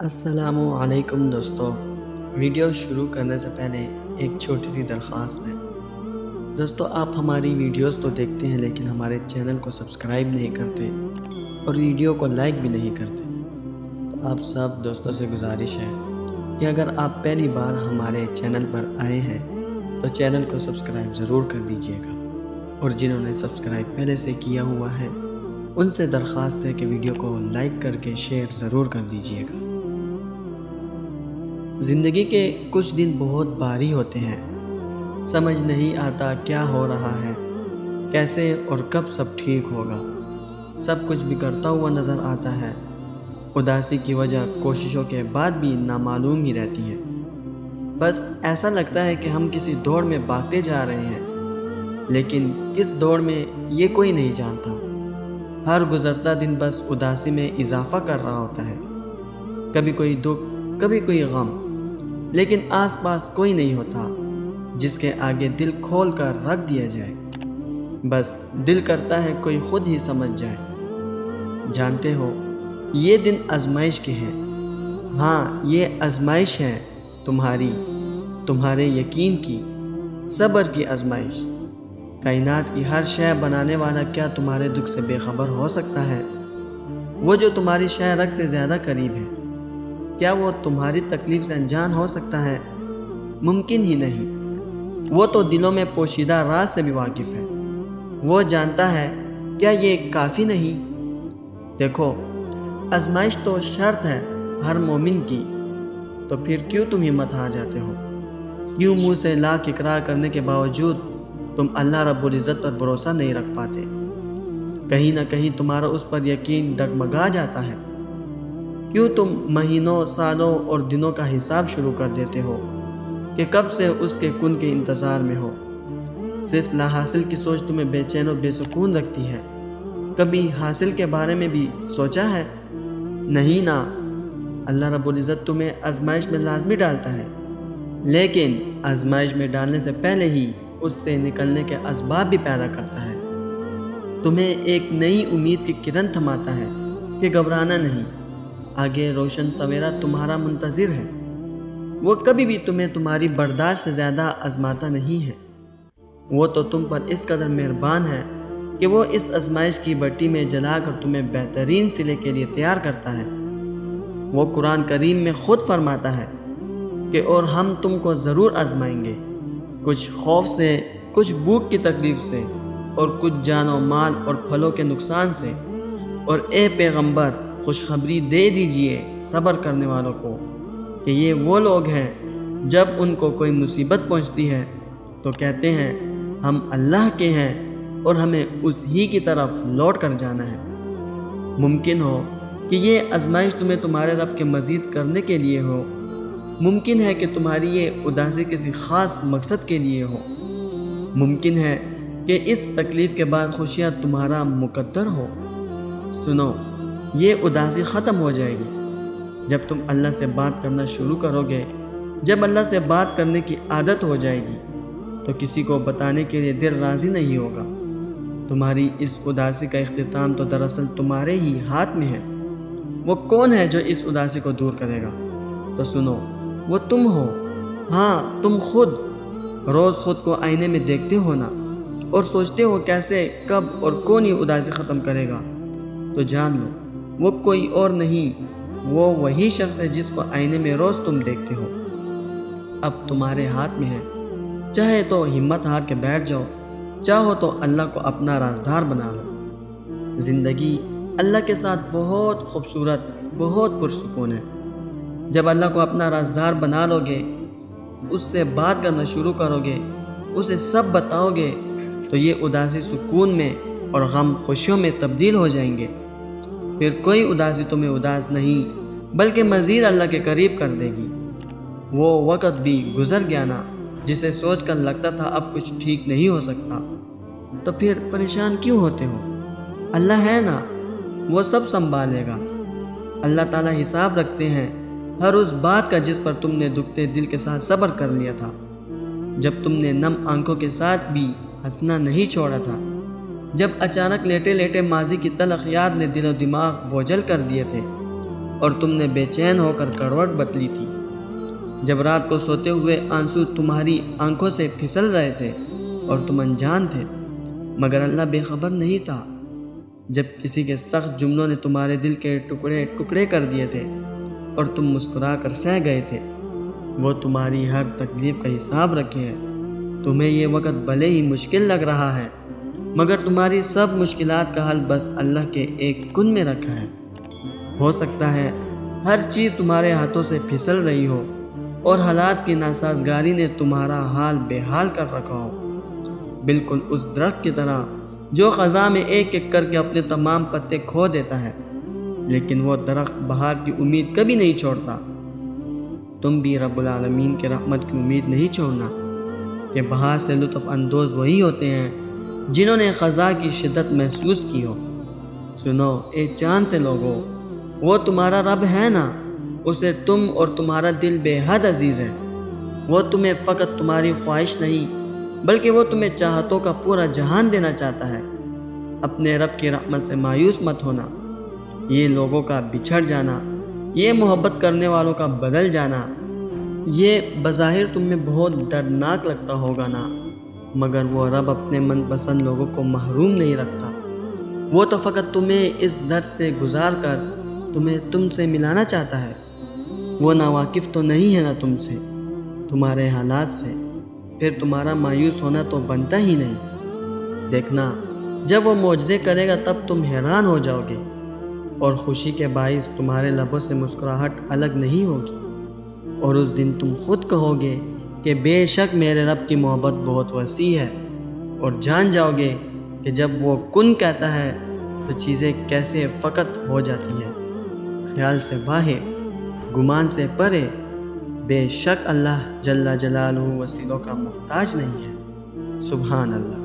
السلام علیکم دوستو، ویڈیو شروع کرنے سے پہلے ایک چھوٹی سی درخواست ہے۔ دوستو، آپ ہماری ویڈیوز تو دیکھتے ہیں لیکن ہمارے چینل کو سبسکرائب نہیں کرتے اور ویڈیو کو لائک بھی نہیں کرتے۔ تو آپ سب دوستوں سے گزارش ہے کہ اگر آپ پہلی بار ہمارے چینل پر آئے ہیں تو چینل کو سبسکرائب ضرور کر دیجئے گا، اور جنہوں نے سبسکرائب پہلے سے کیا ہوا ہے ان سے درخواست ہے کہ ویڈیو کو لائک کر کے شیئر ضرور کر دیجئے گا۔ زندگی کے کچھ دن بہت بھاری ہوتے ہیں، سمجھ نہیں آتا کیا ہو رہا ہے، کیسے اور کب سب ٹھیک ہوگا۔ سب کچھ بگڑتا ہوا نظر آتا ہے۔ اداسی کی وجہ کوششوں کے بعد بھی نامعلوم ہی رہتی ہے۔ بس ایسا لگتا ہے کہ ہم کسی دوڑ میں بھاگتے جا رہے ہیں، لیکن کس دوڑ میں یہ کوئی نہیں جانتا۔ ہر گزرتا دن بس اداسی میں اضافہ کر رہا ہوتا ہے۔ کبھی کوئی دکھ، کبھی کوئی غم، لیکن آس پاس کوئی نہیں ہوتا جس کے آگے دل کھول کر رکھ دیا جائے۔ بس دل کرتا ہے کوئی خود ہی سمجھ جائے۔ جانتے ہو، یہ دن آزمائش کے ہیں۔ ہاں، یہ آزمائش ہے تمہارے یقین کی، صبر کی آزمائش۔ کائنات کی ہر شے بنانے والا کیا تمہارے دکھ سے بے خبر ہو سکتا ہے؟ وہ جو تمہاری شے رگ سے زیادہ قریب ہے، کیا وہ تمہاری تکلیف سے انجان ہو سکتا ہے؟ ممکن ہی نہیں۔ وہ تو دلوں میں پوشیدہ راز سے بھی واقف ہے۔ وہ جانتا ہے، کیا یہ کافی نہیں؟ دیکھو، آزمائش تو شرط ہے ہر مومن کی، تو پھر کیوں تم ہمت ہار جاتے ہو؟ کیوں منہ سے لاکھ اقرار کرنے کے باوجود تم اللہ رب العزت پر بھروسہ نہیں رکھ پاتے؟ کہیں نہ کہیں تمہارا اس پر یقین ڈگمگا جاتا ہے۔ کیوں تم مہینوں، سالوں اور دنوں کا حساب شروع کر دیتے ہو کہ کب سے اس کے کن کے انتظار میں ہو؟ صرف لا حاصل کی سوچ تمہیں بے چین و بے سکون رکھتی ہے۔ کبھی حاصل کے بارے میں بھی سوچا ہے؟ نہیں نا۔ اللہ رب العزت تمہیں آزمائش میں لازمی ڈالتا ہے، لیکن آزمائش میں ڈالنے سے پہلے ہی اس سے نکلنے کے اسباب بھی پیدا کرتا ہے۔ تمہیں ایک نئی امید کی کرن تھماتا ہے کہ گھبرانا نہیں، آگے روشن سویرا تمہارا منتظر ہے۔ وہ کبھی بھی تمہیں تمہاری برداشت سے زیادہ آزماتا نہیں ہے۔ وہ تو تم پر اس قدر مہربان ہے کہ وہ اس آزمائش کی بٹی میں جلا کر تمہیں بہترین صلے کے لیے تیار کرتا ہے۔ وہ قرآن کریم میں خود فرماتا ہے کہ اور ہم تم کو ضرور آزمائیں گے، کچھ خوف سے، کچھ بھوک کی تکلیف سے، اور کچھ جان و مال اور پھلوں کے نقصان سے۔ اور اے پیغمبر، خوشخبری دے دیجئے صبر کرنے والوں کو کہ یہ وہ لوگ ہیں جب ان کو کوئی مصیبت پہنچتی ہے تو کہتے ہیں ہم اللہ کے ہیں اور ہمیں اس ہی کی طرف لوٹ کر جانا ہے۔ ممکن ہو کہ یہ آزمائش تمہیں تمہارے رب کے مزید کرنے کے لیے ہو۔ ممکن ہے کہ تمہاری یہ اداسی کسی خاص مقصد کے لیے ہو۔ ممکن ہے کہ اس تکلیف کے بعد خوشیاں تمہارا مقدر ہو۔ سنو، یہ اداسی ختم ہو جائے گی جب تم اللہ سے بات کرنا شروع کرو گے۔ جب اللہ سے بات کرنے کی عادت ہو جائے گی تو کسی کو بتانے کے لیے دل راضی نہیں ہوگا۔ تمہاری اس اداسی کا اختتام تو دراصل تمہارے ہی ہاتھ میں ہے۔ وہ کون ہے جو اس اداسی کو دور کرے گا؟ تو سنو، وہ تم ہو۔ ہاں، تم خود روز خود کو آئینے میں دیکھتے ہو نا، اور سوچتے ہو کیسے، کب اور کون یہ اداسی ختم کرے گا؟ تو جان لو، وہ کوئی اور نہیں، وہ وہی شخص ہے جس کو آئینے میں روز تم دیکھتے ہو۔ اب تمہارے ہاتھ میں ہے، چاہے تو ہمت ہار کے بیٹھ جاؤ، چاہو تو اللہ کو اپنا رازدار بنا لو۔ زندگی اللہ کے ساتھ بہت خوبصورت، بہت پرسکون ہے۔ جب اللہ کو اپنا رازدار بنا لو گے، اس سے بات کرنا شروع کرو گے، اسے سب بتاؤ گے، تو یہ اداسی سکون میں اور غم خوشیوں میں تبدیل ہو جائیں گے۔ پھر کوئی اداسی تمہیں اداس نہیں بلکہ مزید اللہ کے قریب کر دے گی۔ وہ وقت بھی گزر گیا نا جسے سوچ کر لگتا تھا اب کچھ ٹھیک نہیں ہو سکتا، تو پھر پریشان کیوں ہوتے ہو؟ اللہ ہے نا، وہ سب سنبھالے گا۔ اللہ تعالیٰ حساب رکھتے ہیں ہر اس بات کا جس پر تم نے دکھتے دل کے ساتھ صبر کر لیا تھا، جب تم نے نم آنکھوں کے ساتھ بھی ہنسنا نہیں چھوڑا تھا، جب اچانک لیٹے لیٹے ماضی کی تلخ یاد نے دل و دماغ بوجھل کر دیے تھے، اور تم نے بے چین ہو کر کروٹ بدلی تھی، جب رات کو سوتے ہوئے آنسو تمہاری آنکھوں سے پھسل رہے تھے اور تم انجان تھے، مگر اللہ بے خبر نہیں تھا، جب کسی کے سخت جملوں نے تمہارے دل کے ٹکڑے ٹکڑے کر دیے تھے اور تم مسکرا کر سہ گئے تھے۔ وہ تمہاری ہر تکلیف کا حساب رکھے ہے۔ تمہیں یہ وقت بھلے ہی مشکل لگ رہا ہے، مگر تمہاری سب مشکلات کا حل بس اللہ کے ایک کن میں رکھا ہے۔ ہو سکتا ہے ہر چیز تمہارے ہاتھوں سے پھسل رہی ہو اور حالات کی ناسازگاری نے تمہارا حال بے حال کر رکھا ہو، بالکل اس درخت کی طرح جو خزاں میں ایک ایک کر کے اپنے تمام پتے کھو دیتا ہے، لیکن وہ درخت بہار کی امید کبھی نہیں چھوڑتا۔ تم بھی رب العالمین کے رحمت کی امید نہیں چھوڑنا کہ بہار سے لطف اندوز وہی ہوتے ہیں جنہوں نے خزاں کی شدت محسوس کی ہو۔ سنو اے چاند سے لوگو، وہ تمہارا رب ہے نا، اسے تم اور تمہارا دل بے حد عزیز ہے۔ وہ تمہیں فقط تمہاری خواہش نہیں بلکہ وہ تمہیں چاہتوں کا پورا جہان دینا چاہتا ہے۔ اپنے رب کی رحمت سے مایوس مت ہونا۔ یہ لوگوں کا بچھڑ جانا، یہ محبت کرنے والوں کا بدل جانا، یہ بظاہر تمہیں بہت دردناک لگتا ہوگا نا، مگر وہ رب اپنے من پسند لوگوں کو محروم نہیں رکھتا۔ وہ تو فقط تمہیں اس درد سے گزار کر تمہیں تم سے ملانا چاہتا ہے۔ وہ ناواقف تو نہیں ہے نا تم سے، تمہارے حالات سے، پھر تمہارا مایوس ہونا تو بنتا ہی نہیں۔ دیکھنا جب وہ معجزے کرے گا تب تم حیران ہو جاؤ گے، اور خوشی کے باعث تمہارے لبوں سے مسکراہٹ الگ نہیں ہوگی، اور اس دن تم خود کہو گے کہ بے شک میرے رب کی محبت بہت وسیع ہے، اور جان جاؤ گے کہ جب وہ کن کہتا ہے تو چیزیں کیسے فقط ہو جاتی ہیں۔ خیال سے باہر، گمان سے پرے، بے شک اللہ جل جلالہ وسیلوں کا محتاج نہیں ہے۔ سبحان اللہ۔